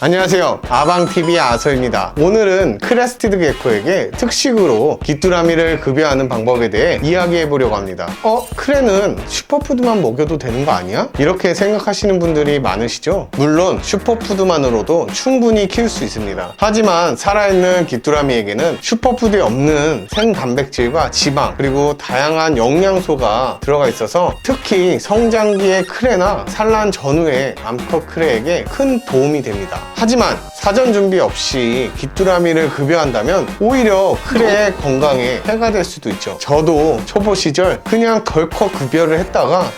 안녕하세요, 아방TV 아서입니다. 오늘은 크레스티드 게코에게 특식으로 귀뚜라미를 급여하는 방법에 대해 이야기해 보려고 합니다. 크레는 슈퍼푸드만 먹여도 되는 거 아니야? 이렇게 생각하시는 분들이 많으시죠? 물론 슈퍼푸드만으로도 충분히 키울 수 있습니다. 하지만 살아있는 귀뚜라미에게는 슈퍼푸드에 없는 생단백질과 지방, 그리고 다양한 영양소가 들어가 있어서 특히 성장기의 크레나 산란 전후의 암컷 크레에게 큰 도움이 됩니다. 하지만 사전 준비 없이 귀뚜라미를 급여한다면 오히려 크레의 건강에 해가 될 수도 있죠. 저도 초보 시절 그냥 덜컥 급여를 했다가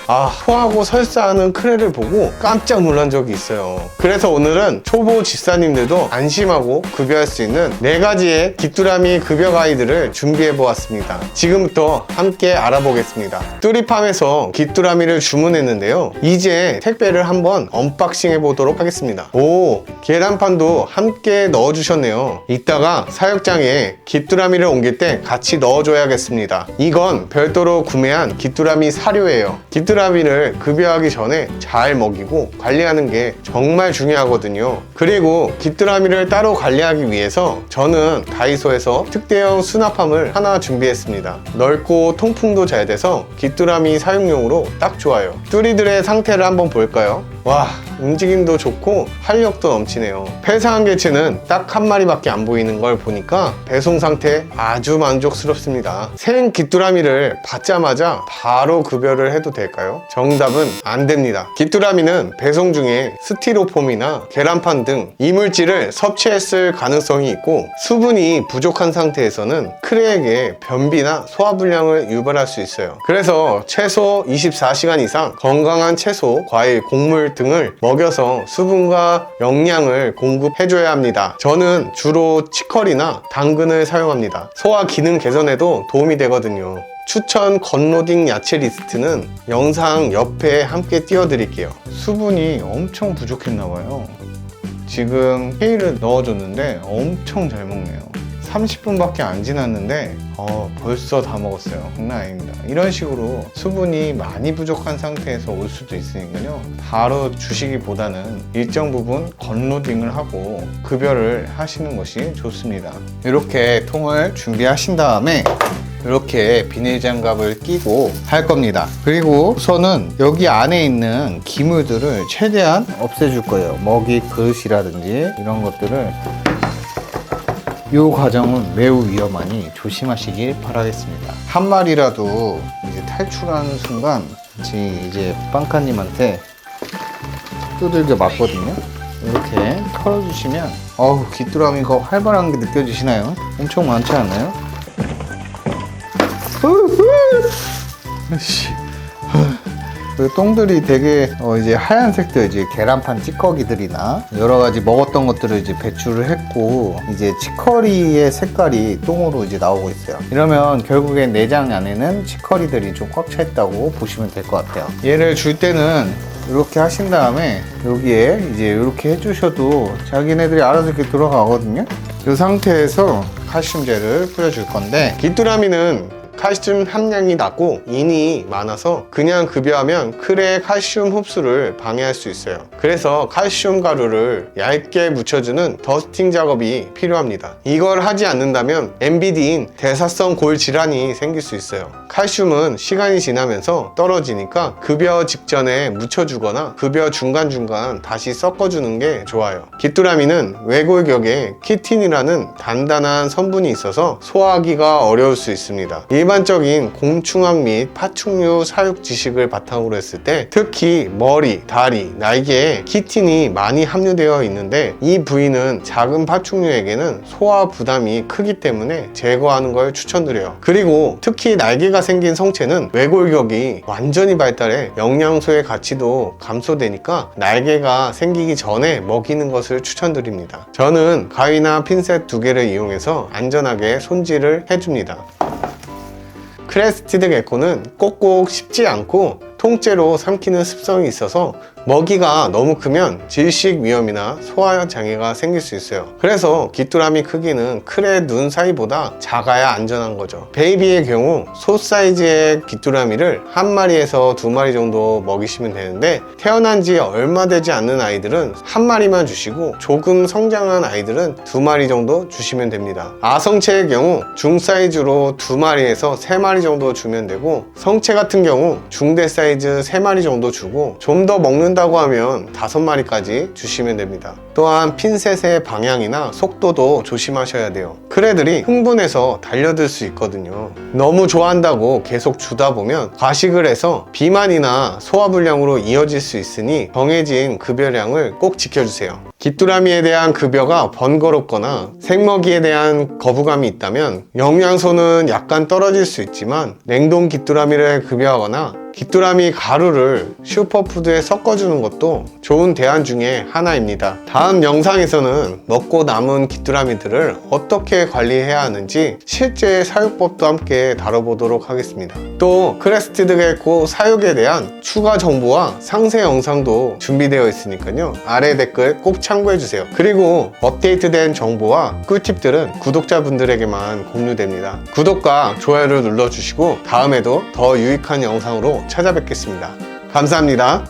토하고 설사하는 크레를 보고 깜짝 놀란 적이 있어요. 그래서 오늘은 초보 집사님들도 안심하고 급여할 수 있는 4가지의 귀뚜라미 급여 가이드를 준비해 보았습니다. 지금부터 함께 알아보겠습니다. 뚜리팜에서 귀뚜라미를 주문했는데요, 이제 택배를 한번 언박싱 해 보도록 하겠습니다. 계란판도 함께 넣어주셨네요. 이따가 사육장에 귀뚜라미를 옮길 때 같이 넣어줘야겠습니다. 이건 별도로 구매한 귀뚜라미 사료예요. 귀뚜라미를 급여하기 전에 잘 먹이고 관리하는 게 정말 중요하거든요. 그리고 귀뚜라미를 따로 관리하기 위해서 저는 다이소에서 특대형 수납함을 하나 준비했습니다. 넓고 통풍도 잘 돼서 귀뚜라미 사육용으로 딱 좋아요. 뚜리들의 상태를 한번 볼까요? 와, 움직임도 좋고 활력도 넘치네요. 폐사한 개체는 딱 한 마리밖에 안 보이는 걸 보니까 배송 상태 아주 만족스럽습니다. 생 귀뚜라미를 받자마자 바로 급여를 해도 될까요? 정답은 안 됩니다. 귀뚜라미는 배송 중에 스티로폼이나 계란판 등 이물질을 섭취했을 가능성이 있고, 수분이 부족한 상태에서는 크레에게 변비나 소화불량을 유발할 수 있어요. 그래서 최소 24시간 이상 건강한 채소, 과일, 곡물 등을 먹여서 수분과 영양을 공급해줘야 합니다. 저는 주로 치커리나 당근을 사용합니다. 소화 기능 개선에도 도움이 되거든요. 추천 건로딩 야채 리스트는 영상 옆에 함께 띄워드릴게요. 수분이 엄청 부족했나봐요. 지금 케일을 넣어줬는데 엄청 잘 먹네요. 30분밖에 안 지났는데 벌써 다 먹었어요. 장난 아닙니다. 이런 식으로 수분이 많이 부족한 상태에서 올 수도 있으니까요, 바로 주시기보다는 일정 부분 건로딩을 하고 급여를 하시는 것이 좋습니다. 이렇게 통을 준비하신 다음에 이렇게 비닐 장갑을 끼고 할 겁니다. 그리고 우선은 여기 안에 있는 기물들을 최대한 없애줄 거예요. 먹이 그릇이라든지 이런 것들을. 이 과정은 매우 위험하니 조심하시길 바라겠습니다. 한 마리라도 이제 탈출하는 순간 이제 빵카님한테 두들겨 맞거든요. 이렇게 털어주시면 귀뚜라미가 활발한 게 느껴지시나요? 엄청 많지 않나요? 그 똥들이 되게 이제 하얀색들, 이제 계란판 찌꺼기들이나 여러 가지 먹었던 것들을 이제 배출을 했고, 이제 치커리의 색깔이 똥으로 이제 나오고 있어요. 이러면 결국엔 내장 안에는 치커리들이 좀 꽉 차 있다고 보시면 될 것 같아요. 얘를 줄 때는 이렇게 하신 다음에 여기에 이제 이렇게 해주셔도 자기네들이 알아서 이렇게 들어가거든요. 이 상태에서 칼슘제를 뿌려줄 건데, 귀뚜라미는 칼슘 함량이 낮고 인이 많아서 그냥 급여하면 크레의 칼슘 흡수를 방해할 수 있어요. 그래서 칼슘 가루를 얇게 묻혀주는 더스팅 작업이 필요합니다. 이걸 하지 않는다면 MBD인 대사성 골 질환이 생길 수 있어요. 칼슘은 시간이 지나면서 떨어지니까 급여 직전에 묻혀주거나 급여 중간중간 다시 섞어주는 게 좋아요. 귀뚜라미는 외골격에 키틴이라는 단단한 성분이 있어서 소화하기가 어려울 수 있습니다. 일반적인 곤충학 및 파충류 사육 지식을 바탕으로 했을 때 특히 머리, 다리, 날개에 키틴이 많이 함유되어 있는데, 이 부위는 작은 파충류에게는 소화 부담이 크기 때문에 제거하는 걸 추천드려요. 그리고 특히 날개가 생긴 성체는 외골격이 완전히 발달해 영양소의 가치도 감소되니까 날개가 생기기 전에 먹이는 것을 추천드립니다. 저는 가위나 핀셋 2개를 이용해서 안전하게 손질을 해줍니다. 크레스티드 게코는 꼭꼭 씹지 않고 통째로 삼키는 습성이 있어서 먹이가 너무 크면 질식 위험이나 소화 장애가 생길 수 있어요. 그래서 귀뚜라미 크기는 클의 눈 사이보다 작아야 안전한 거죠. 베이비의 경우 소 사이즈의 귀뚜라미를 한 마리에서 두 마리 정도 먹이시면 되는데, 태어난 지 얼마 되지 않는 아이들은 한 마리만 주시고 조금 성장한 아이들은 두 마리 정도 주시면 됩니다. 아성체의 경우 중 사이즈로 두 마리에서 세 마리 정도 주면 되고, 성체 같은 경우 중대 사이즈 세 마리 정도 주고 좀 더 먹는다고 하면 5마리까지 주시면 됩니다. 또한 핀셋의 방향이나 속도도 조심하셔야 돼요. 크레들이 흥분해서 달려들 수 있거든요. 너무 좋아한다고 계속 주다 보면 과식을 해서 비만이나 소화불량으로 이어질 수 있으니 정해진 급여량을 꼭 지켜주세요. 귀뚜라미에 대한 급여가 번거롭거나 생먹이에 대한 거부감이 있다면 영양소는 약간 떨어질 수 있지만 냉동 귀뚜라미를 급여하거나 귀뚜라미 가루를 슈퍼푸드에 섞어주는 것도 좋은 대안 중에 하나입니다. 다음 영상에서는 먹고 남은 귀뚜라미들을 어떻게 관리해야 하는지 실제 사육법도 함께 다뤄보도록 하겠습니다. 또 크레스티드 게코 사육에 대한 추가 정보와 상세 영상도 준비되어 있으니까요, 아래 댓글 꼭 참고해주세요. 그리고 업데이트된 정보와 꿀팁들은 구독자분들에게만 공유됩니다. 구독과 좋아요를 눌러주시고 다음에도 더 유익한 영상으로 찾아뵙겠습니다. 감사합니다.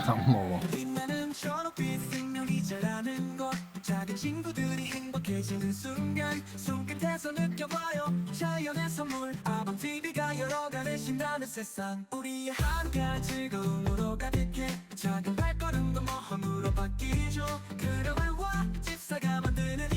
안 먹어. 작은 친구들이 행복해지는 순간 손끝에서 느껴봐요. 자연의 선물 아방TV가 열어가는 신나는 세상. 우리의 하루가 즐거움으로 가득해. 작은 발걸음도 모험으로 바뀌죠. 그려만 와 집사가 만드는